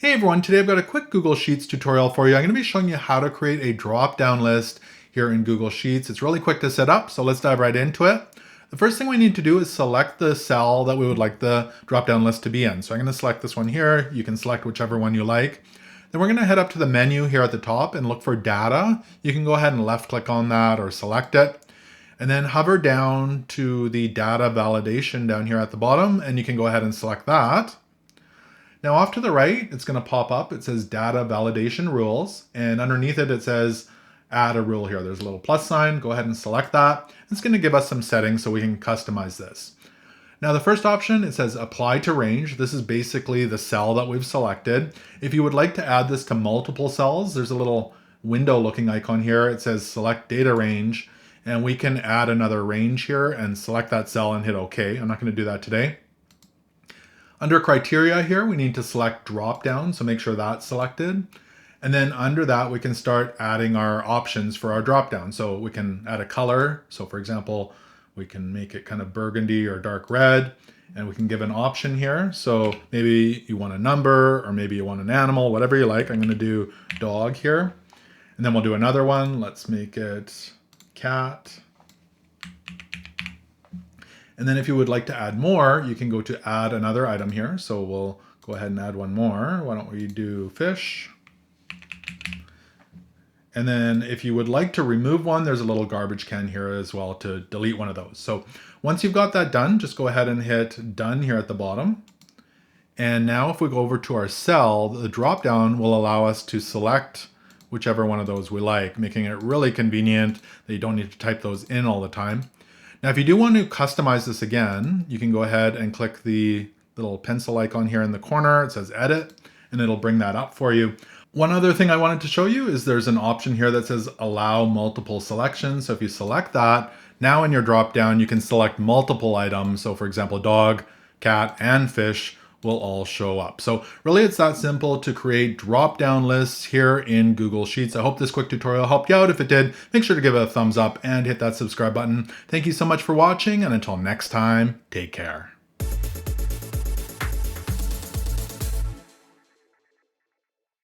Hey everyone, today I've got a quick Google Sheets tutorial for you. I'm going to be showing you how to create a drop-down list here in Google Sheets. It's really quick to set up, so let's dive right into it. The first thing we need to do is select the cell that we would like the drop-down list to be in. So I'm going to select this one here. You can select whichever one you like. Then we're going to head up to the menu here at the top and look for data. You can go ahead and left click on that or select it. And then hover down to the data validation down here at the bottom, and you can go ahead and select that. Now off to the right, it's going to pop up. It says data validation rules, and underneath it, it says add a rule here. There's a little plus sign. Go ahead and select that. It's going to give us some settings so we can customize this. Now the first option, it says apply to range. This is basically the cell that we've selected. If you would like to add this to multiple cells, there's a little window looking icon here. It says select data range, and we can add another range here and select that cell and hit OK. I'm not going to do that today. Under criteria here, we need to select drop down, so make sure that's selected. And then under that, we can start adding our options for our drop down. So we can add a color. So for example, we can make it kind of burgundy or dark red, and we can give an option here. So maybe you want a number, or maybe you want an animal, whatever you like. I'm going to do dog here. And then we'll do another one. Let's make it cat. And then if you would like to add more, you can go to add another item here. So we'll go ahead and add one more. Why don't we do fish? And then if you would like to remove one, there's a little garbage can here as well to delete one of those. So once you've got that done, just go ahead and hit done here at the bottom. And now if we go over to our cell, the drop down will allow us to select whichever one of those we like, making it really convenient that you don't need to type those in all the time. Now, if you do want to customize this again, you can go ahead and click the little pencil icon here in the corner. It says edit, and it'll bring that up for you. One other thing I wanted to show you is there's an option here that says allow multiple selections. So if you select that, now in your drop down, you can select multiple items. So for example, dog, cat, and fish will all show up. So really it's that simple to create drop-down lists here in Google Sheets. I hope this quick tutorial helped you out. If it did, make sure to give it a thumbs up and hit that subscribe button. Thank you so much for watching, and until next time, take care.